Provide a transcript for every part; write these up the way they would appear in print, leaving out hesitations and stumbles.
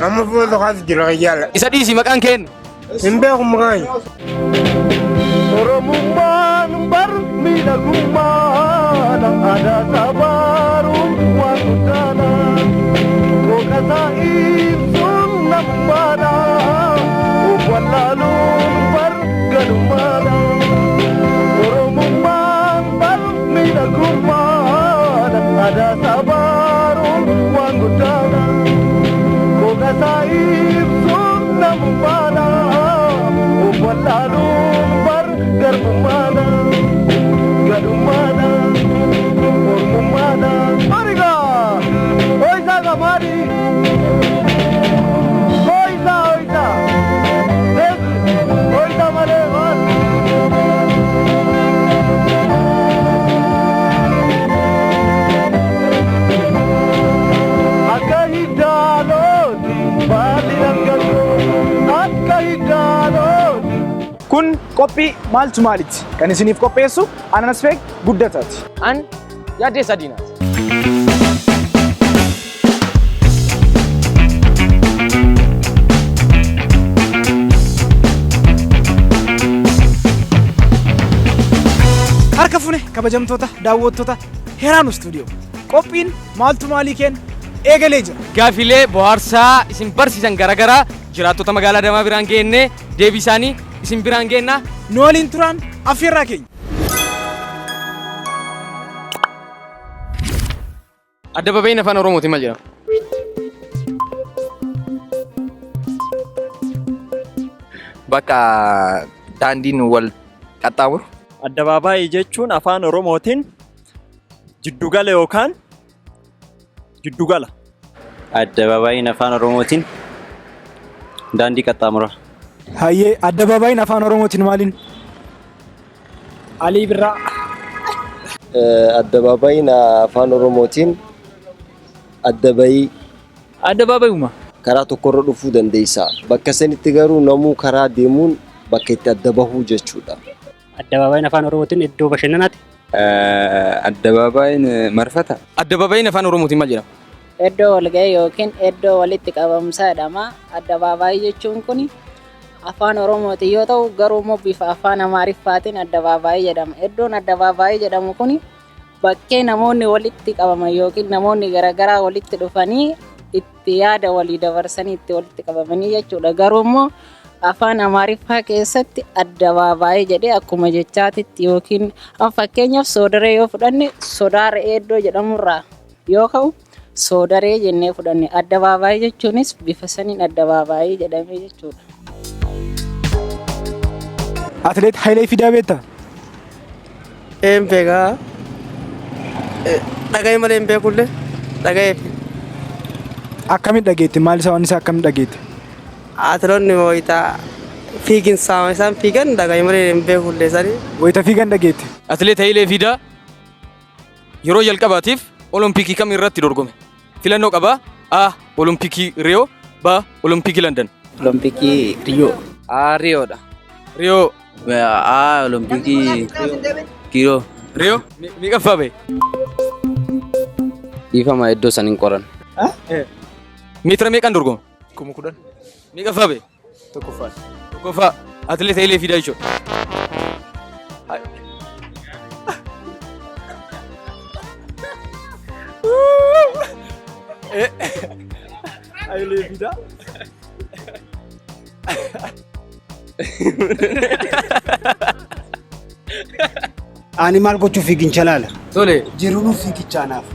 Nama foto khas jira yala. Isa diisi maqaan keen. Himbe kumai. Oromummaan barmiidhagummaan ada sabaruun waan guddaadha. Gogaasa ibsuun namummaadha. Of wallaaluun bargadummaadha. Oromummaan barmiidhagummaan ada sabaruun waan guddaadha. Gogaasa ibsuun namummaadha. Of wallaaluun garumana, garumana, ormumana. Mariga, oisa gamari, oisa, oisa malevan. Akahidalo, balirangalo, akahidalo. Kun kopi maal Somaaliiti. Kan isiniif qopheessu Ananas Feek Guddataati. An yaadde sadiinaati. Harka fune kabajamtoota daawwattoota Heraanu Stuudiyoo. Qophiin maaltu maalii kenna eegalee jira. Gaafilee bohaarsaa isin barsiisan garaagaraa jiraattota magaalaa Adamaa biraan geennee deebii isaanii isin biraan geenna. Nu waliin turaan affeerraa keenya. Adda babayni afaan Oromootiin maal jedhama? Bakka daandiin wal qaxxaamuru. Addabaabaayii jechuun afaan Oromootiin jiddugala yookaan jiddugala. Addabaabaayii afaan Oromootiin daandii qaxxaamura. Hayyee addabaabaayii afaan Oromootiin maaliin? Alii Birraa. Addabaabaayii afaan Oromootiin addabayii. Addabaabaayuma. Karaa tokkorra dhufuu dandeessa. Bakka sanitti garuu namuu karaa deemuun bakka itti adda bahuu jechuudha. Addabaabaayii afaan Oromootiin iddoo bashannanaati. Addabaabaayii marfata. Addabaabaayii afaan Oromootiin maal jedhama? Iddoo walga'ii yookiin iddoo walitti qabamsaadhama. Addabaabaayii jechuun kun afaan Oromootiin yoo ta'u garuu immoo bifa afaan Amaariffaatiin addabaabaayii jedhama. Iddoon addabaabaayii jedhamu kun bakkee namoonni walitti qabaman yookiin namoonni garaagaraa walitti dhufanii itti yaada walii dabarsanii itti walitti qabamanii jechuudha. Garuu immoo afaan Amaariffaa keessatti addabaabaayii jedhee akkuma jechaatitti yookiin fakkeenyaaf soodaree yoo fudhanne sodaa re'ee iddoo jedhamurraa yoo ka'u soodaree jennee fudhanne. Addabaabaayii jechuunis bifa saniin addabaabaayii jedhamee jechuudha. Atileet Hayilee Fidaa beektaa? Beekaa. Dhaga'ee malee hin beekullee dhaga'ee. Akkamiin dhageette? Maal isa waan isaa akkamiin dhageette? Atiloonni wayitaa fiiginsa isaan fiigan dhaga'ee malee hin beekullee sanii. Wayita fiigan dhageette? Atileet Hayilee Fidaa yeroo jalqabaatiif Olompikii kam irratti dorgome? Filannoo qabaa? A. Olompikii Riyoo. B. Olompikii London. Olompikii Riyoo. Riyoodha. Riyoo. Olompikii Riyoo. Riyoo? Miiqaffaa bahe? Dhiifama iddoo san hin qoran. Meetira meeqaan dorgoma? 10,000. Miiqaffaa bahe? Tokkoffaa. Tokkoffaa. Atileet Hayilee Fidaa jechuudha. Hayilee Fidaa. Ani maal gochuu fiigicha laala? Tole. Jiruun fiigichaa naaf.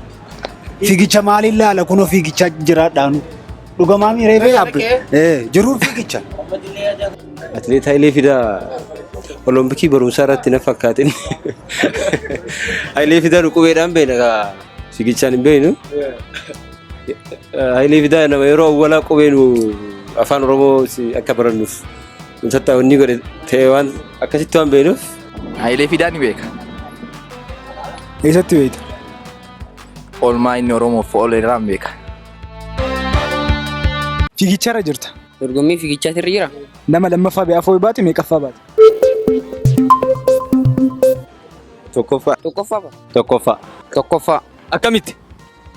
Fiigicha maaliin laala? Kunoo fiigicha jiraadhaanu. Dhugamaa miiree bee yaabbe. Jiruun fiigicha. Atileet Hayilee Fidaa Olompikii barumsaa irratti na fakkaatin. Hayilee Fidaa qubeedhaan beena fiigichaan hin beenu. Hayilee Fidaa nama yeroo awwaalaa qubeenu afaan Oromoo akka barannuuf nuti wanni godhe ta'e waan akkasitti waan beenuuf. Hayilee Fidaa ni beeka. Eessatti beekta? Oolmaa inni Oromoof oole irraa ni beeka. Fiigicharra jirta? Dorgommii fiigichaatti irra jira. Nama lammaffaa ba'ee afoo baate meeqaffaa baate? Tokkoffaa. Tokkoffaa. Akkamitti?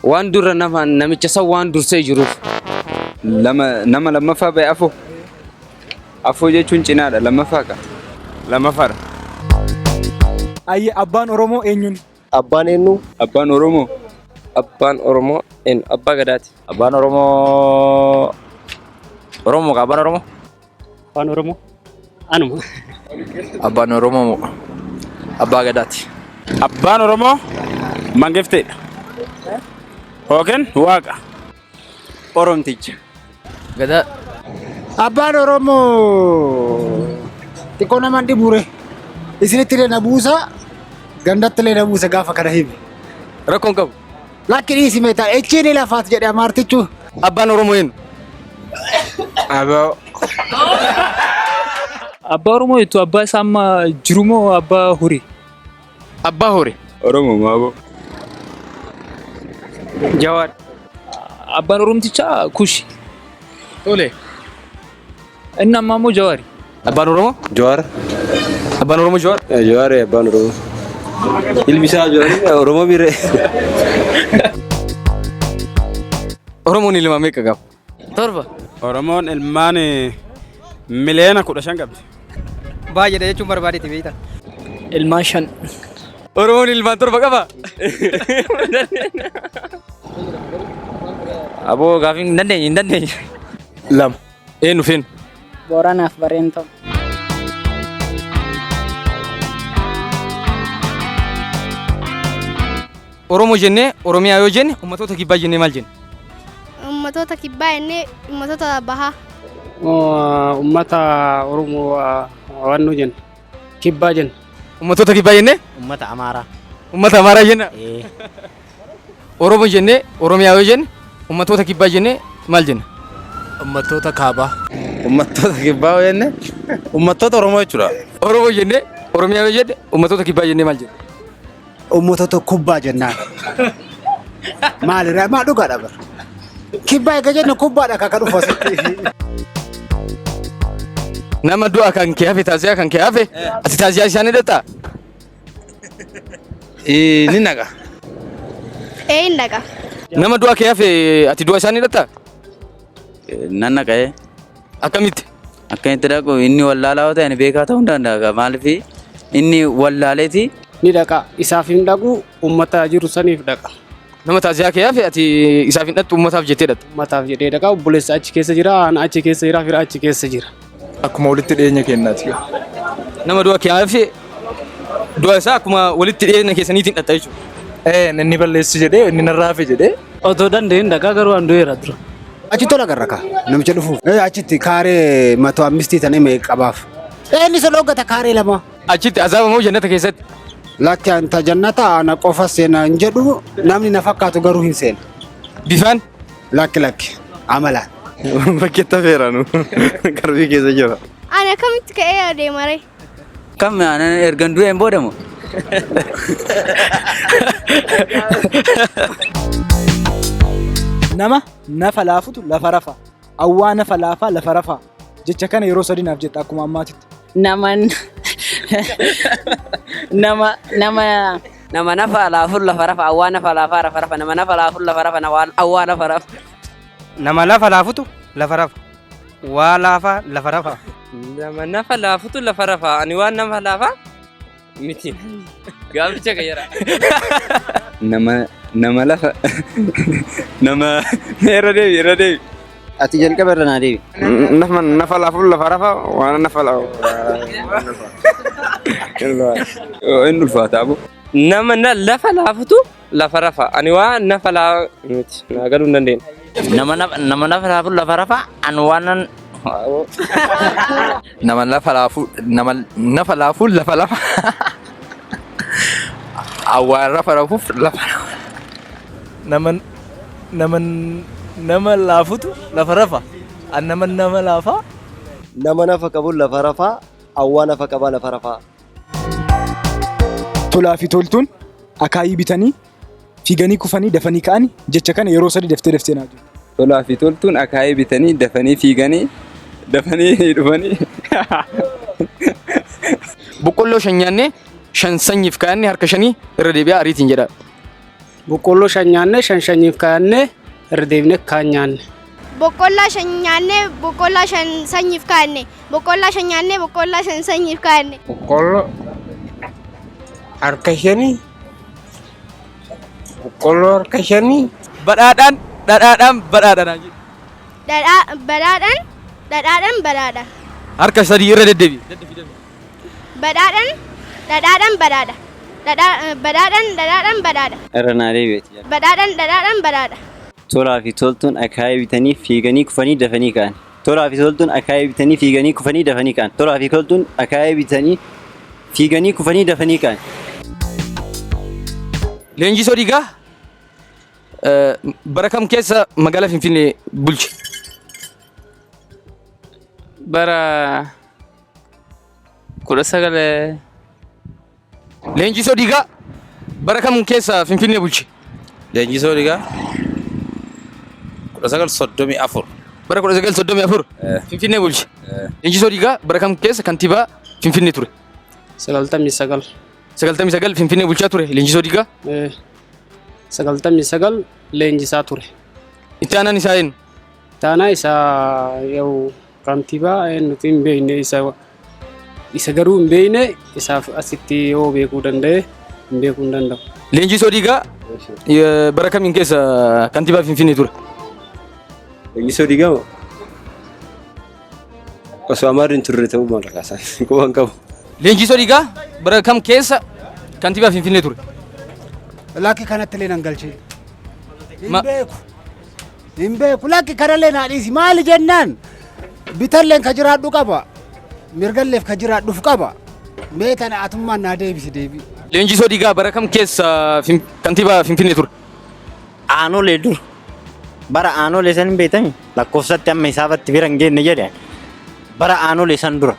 Waan dura namicha san waan dursee jiruuf nama lammaffaa ba'e afoo. Afoo jechuun cinaadha lammaffaadha. Lammaffaadha. Ayye abbaan Oromoo eenyuun? Abbaan eenyu? Abbaan Oromoo. Abbaan Oromoo abbaa gadaati. Abbaan Oromoo. Oromoo ka abbaan Oromoo. Afaan Oromoo. Anuma. Abbaan Oromoo abbaa gadaati. Abbaan Oromoo mangefteedha. Yookiin waaqa. Oromticha. Gadaa. Abbaan Oromoo xiqqoo namaan dhibuure. Isinitti illee na buusa gandatti illee na buusa gaafa kana himi. Rakkoon qabu. Lakki dhiisi meetaa echiin lafaat jedhe amaartichu. Abbaan Oromoo eenyu? Abaa. Abbaa Oromoo jechuun abbaa isaa amma jiru moo abbaa horii? Abbaa horii. Oromoo maaboo. Jawaar. Abbaan Oromtichaa Kushi. Tole. Inni ammaa immoo Jawaari. Abbaan Oromoo? Jawaar. Abbaan Oromoo Jawaar? Jawaar abbaan Oromoo. Ilmi isaa Jawaar Oromoo biree. Oromoon ilma meeqa qaba? Torba. Oromoon ilmaan miliyoona 15 qabdi. Baay'eedha jechuun barbaadeeti beektaa. Ilmaan 5. Oromoon ilmaan torba qaba? Aboo gaafiin hin dandeenye. Lama. Eenyu feenu? Booranaaf Bareentoo. Oromoo jennee Oromiyaa yoo jenne uummattoota kibbaa jennee maal jenna? Ummatoota kibbaa jennee ummatoota bahaa. Uummata Oromoo waan nu jenna. Kibbaa jenna. Uummattoota kibbaa jennee? Uummata Amaaraa. Uummata Amaaraa jenna? Oromoo jennee Oromiyaa yoo jenne uummattoota kibbaa jennee maal jenna? Uummattoota Kaabaa. Uummattoota kibbaa yoo jenne uummattoota Oromoo jechuudha. Oromoo jennee Oromiyaa yoo jenne uummattoota kibbaa jennee maal jenna? Ummatoota kubbaa jennaan. Maalirraa maa dhugaadha bara. Kibbaa egaa jenna kubbaadha kan dhufu asitti. Nama du'a kan kee hafe taasisaa kan kee hafe ati taasisaa isaanii dhattaa? Ni naqa. Hin dhaqa. Nama du'a kee hafe ati du'a isaanii dhattaa? Nan naqee. Akkamitti? Akkamitti dhaqu inni wallaalaa yoo ta'e beekaa ta'uu danda'a maaliif inni wallaaleeti. Ni dhaqa. Isaaf hin dhaqu uummata jiru saniif dhaqa. Nama taasisaa kee hafe ati isaaf hin dhattu uummataaf jettee dhatta? Uummataaf jedhee dhaqa. Obboleessa achi keessa jira, ana achi keessa jira, fira achi keessa jira. Akkuma walitti dhiyeenya kennaati. Nama du'a kee hafe du'a isaa akkuma walitti dhiyeenya keessaniitiin dhatta jechuudha. Inni balleessi jedhee inni narraa hafe jedhee. Otoo danda'een dhaqa garuu an du'eera dura. Achi tola garra ka namicha dhufu. Achitti kaaree 150 tanee mee qabaaf. Inni isa dhoggata kaaree lama. Achitti azaaba moo jannata keessatti? Lakki anta jannata ana qofa seena hin jedhu namni na fakkaatu garuu hin seena. Bifaan? Lakki amalaan. Bakkeetta feeranu qarbii keessa jira. Ani akkamitti ka'ee adeema ree? Kam ergan du'een boodamu? Nama nafa laafutu lafa rafa. Awwaa nafa laafaa lafa rafaa. Jecha kana yeroo sadii naaf jetta akkuma ammaatitti. Nama nafa laafuun lafa rafa, awwaa nafa laafaa lafa rafa, nama nafa laafuun lafa rafa, awwaa lafa rafa. Nama lafa laafutu lafa rafa. Waa laafaa lafa rafa. Nama nafa laafutu lafa rafa. Ani waan nafa laafaa miti. Gaaficha gayyara. Nama lafa nama irra deebi. Ati jalqaba irra naa deebi. Nafa laafuun lafa rafa waan nafa laafu. Inni ulfaata abu. Nama lafa laafutu lafa rafa. Ani waan nafa laafu miti. Naa galuu hin dandeenye. Nama lafa laafu lafa rafa an waan nama lafa laafu lafa lafa awwaan rafa rafuuf lafa nama laafutu lafa rafa. An nama laafa. Nama nafa qabu lafa rafaa, awwaa nafa qaba lafa rafaa. Tolaa fi toltuun akaayii bitanii fiiganii kufanii dafanii ka'anii jecha kana yeroo sadii daftee naa jiru. Tolaa fi toltuun akaayii bitanii dafanii fiiganii dafanii dhufanii. Boqqolloo shan nyaannee shan sanyiif kaa'annee harka shanii irra deebi'aa ariitiin jedha. Boqqolloo shan nyaannee shan sanyiif kaa'annee irra deebinee kaan nyaanne. boqqollaa shan nyaannee boqqollaa shan sanyiif kaa'anne. Boqqollaa shan nyaannee boqqollaa shan sanyiif kaa'anne. Boqqolloo harka shanii. Boqqolloo harka shanii. Badhaadhaan dhadhaadhaan badhaadhaan jedhu. Dhadhaadhaan badhaadha. Harka sadii irra deddeebi. Badhaadhaan dhadhaadhaan badhaadha. Badhaadhaan badhaadha. Irra naa deebi'eeti. Badhaadhaan badhaadha. Tolaa fi toltuun akaayii bitanii fiiganii kufanii dafanii ka'an. Tolaa fi toltuun akaayii bitanii fiiganii kufanii dafanii ka'an. Tolaa fi toltuun akaayii bitanii fiiganii kufanii dafanii ka'an. Leenjisoo Diigaa bara kam keessa magaalaa Finfinnee bulche? Bara 19 Leenjisoo Diigaa bara kam keessa Finfinnee bulche? Leenjisoo Diigaa 1934. Bara 1934 Finfinnee bulche. Leenjisoo Diigaa bara kam keessa kantiibaa Finfinnee ture? 99. 99 Finfinnee bulchaa ture Leenjisoo Diigaa? 99 leenjisaa ture. Itti aanaan isaa eenyu? Itti aanaa isaa yoo kantiibaa nuti hin beekne isa garuu hin beekne isaaf asitti yoo beekuu danda'e hin beekuu hin danda'u. Leenjisoo Diigaa bara kamiin keessa kantiibaa Finfinnee ture? Leenjisoo Diigaa osoo amaariin turre ta'uu mala kaasan quban qabu. Leenjisoo Diigaa bara kam keessa kantiibaa Finfinnee ture? Lakki kanatti illee nan galchee. Hin beeku lakki kanallee naa dhiisi maali jennaan bitalleen ka jiraadhu qaba mirgalleef ka jiraadhuuf qaba mee tana atummaan naa deebisi deebi. Leenjisoo Diigaa bara kam keessa kantiibaa Finfinnee ture? Aanolee dur. Bara aanolee san hin beektan lakkoofsatti amma isaafatti bira hin geenne jedhan. Bara aanolee san dura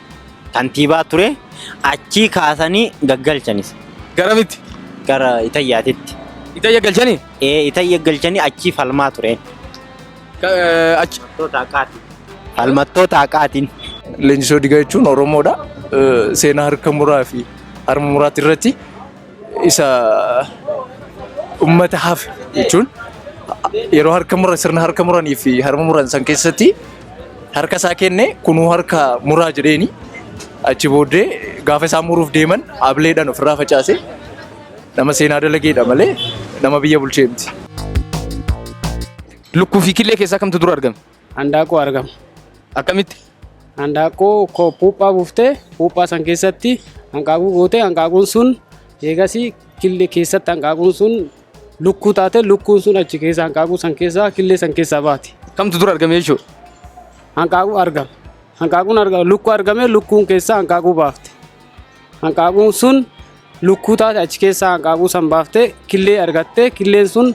kantiibaa ture achii kaasanii gaggalchanis. Garamitti? Gara Itayyaatitti. Itayya galchanii? Itayya galchanii achii falmaa ture. Achi. Falmattoota haqaatiin. Leenjisoo Diigaa jechuun Oromoodha. Seenaa harka muraa fi harma muraatti irratti isa uummata hafe jechuun yeroo harka mura sirna harka muranii fi harma muran san keessatti harka isaa kenne kunuu harka muraa jedheeni achi booddee gaafa isaan muruuf deeman ableedhaan ofirraa facaase nama seenaa dalageedha malee nama biyya bulchee miti. Lukkuu fi killee keessaa kamtu dura argame? Handaaqoo argama. Akkamitti? Handaaqoo puuphaa buuftee puuphaa san keessatti hanqaaquu gootee hanqaaquun sun eegasii killee keessatti hanqaaquun sun lukkuu taate lukkuun sun achi keessa hanqaaquu san keessaa killee san keessaa baati. Kamtu dura argame jechuudha? Hanqaaquu argama. Hanqaaquun argama lukkuu argame lukkuun keessaa hanqaaquu baafte. Hanqaaquun sun lukkuu taate achi keessaa hanqaaquu san baafte killee argatte killeen sun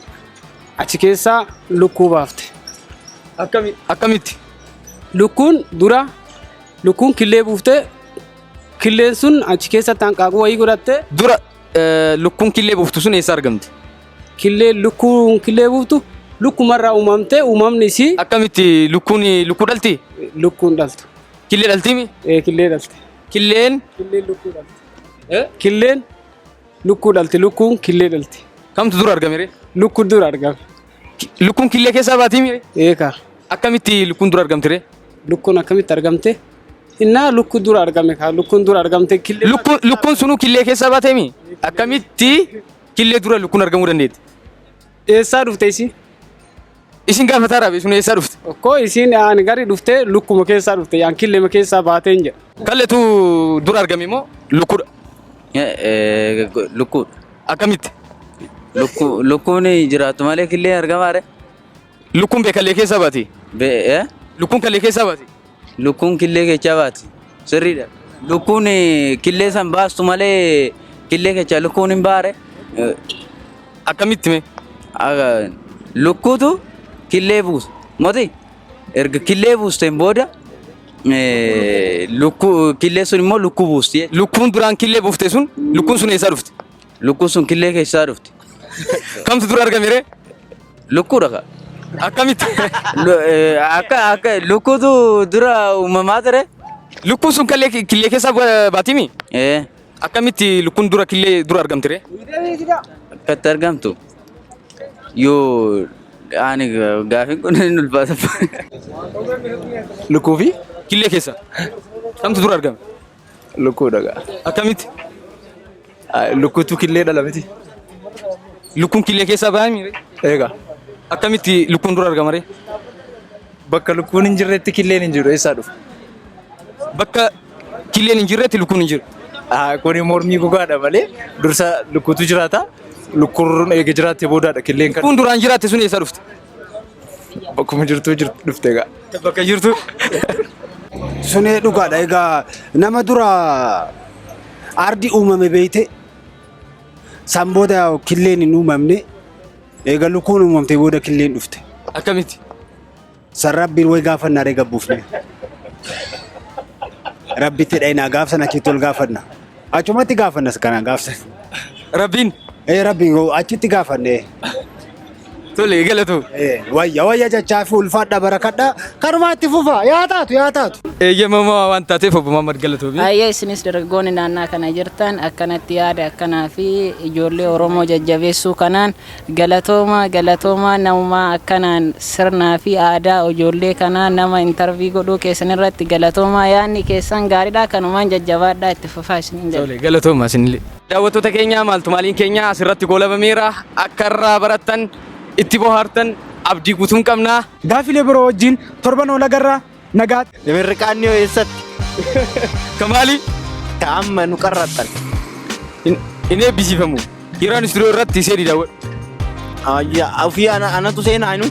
achi keessaa lukkuu baafte. Akkamitti? Lukkuun killee buuftee killeen sun achi keessatti hanqaaquu wayii godhatte. Dura lukkuun killee buuftu sun eessa argamti? Lukkuun killee buuftu lukkumarraa uumamte uumamni isii. Akkamitti lukkuu dhalti? Lukkuun dhaltu. Killee dhaltimi? Killee dhalte. Killeen lukkuu dhalte. Killeen lukkuu dhalte lukkuun killee dhalte. Kamtu dura argame? Lukkuun dura argame. Lukkuun killee keessaa baatimi? Eeka. Akkamitti lukkuun dura argamte? Lukkuun akkamitti argamte? Innaa lukkuu dura argame kaa lukkuun dura argamte killee. Lukkuun sunuu killee keessaa baatemi? Akkamitti killee dura lukkuun argamuu dandeetti? Eessaa dhufte isin? Isin gaafataa raabe sun eessaa dhufte? Okkoo isin ani gari dhufte lukkuma keessaa dhufte yaan killee keessaa baateen jedha. Kalleetu dura argame moo lukkuudha? Lukkuudha. Akkamitti? Lukkuun jiraatu malee killee argamaare. Lukkuun kallee keessaa baati? Lukkuun kallee keessaa baati? Lukkuun killee keessaa baati. Sirriidha. Lukkuun killee san baastu malee killee keessaa lukkuun hin baare. Akkamitti mee? Lukkuutu killee buusa. Moti erga killee buusteen booda killee sun immoo lukkuu buusti. Lukkuun duraan killee buufte sun lukkuun sun eessaa dhufte? Lukkuun sun killee keessaa dhufte. Kamtu dura argame ree? Lukkuudha ka. Akkamitti? Akka lukkuutu dura uumamaa ture. Lukkuun sun killee keessaa baatimi? Akkamitti lukkuun dura killee dura argamte ree? Akkatti argamtu yoo Ani gaafin kun hin ulfaata. Lukkuu fi Killee keessa. Kamtu dura argame? lukkuu dhagaa. Akkamitti? Lukkuutu killee dhala miti. Lukkuun killee keessaa bahaa miire? Eegaa. Akkamitti lukkuun dura argama ree? Bakka lukkuun hin jirretti killeen hin jiru eessaa dhufa? Bakka killeen hin jirretti lukkuun hin jiru. Kuni mormii gogaadha malee dursa lukkuutu jiraata. Lukkuun eega jiraatte boodaadha killeen kan. Kun duraan jiraatte sun eessaa dhufte? Bakkuma jirtu dhufte egaa. Bakka jirtu. Sunee dhugaadha egaa nama dura ardi uumame beeyte san booda killeen hin uumamne eega lukkuun uumamte booda killeen dhufte. Akkamitti? San rabbiin way gaafannaa reega buufne. Rabbitti dhaynaa gaafsan achitti ol gaafanna. Achumatti gaafannas kana gaafsan. Rabbiin? Rabbiin achitti gaafanne. Tole galatu. Wayya jechaa fi ulfaadha barakadha kanumaatti fufa yaa taatu. Eeyyamamaa waan taateef obbo Mahammad galatoomi. Baay'ee isinis dargaggoonni naannaa kana jirtan akkanatti yaada akkanaa fi ijoollee Oromoo jajjabeessuu kanaan galatooma namumaa akkanaan sirnaa fi aadaa ijoollee kanaa nama intarvii godhuu keessan irratti galatooma yaadni keessan gaariidha kanumaan jajjabaadhaa itti fufaa isiniin jedha. Tole galatooma isinillee. Daawwattoota keenya maaltu maaliin keenya asirratti goolabameera akka irraa barattan itti bohaartan abdii guutuun qabnaa. Gaafilee biroo wajjin torban olagarraa nagaatti. Mirqaanni eessatti? Kamaali? Amma nu qarrattan. Inni eebbisiifamu. Yeroo istuudiyoo irratti seedii daawwadhu. Ofii anatu seenaa inu.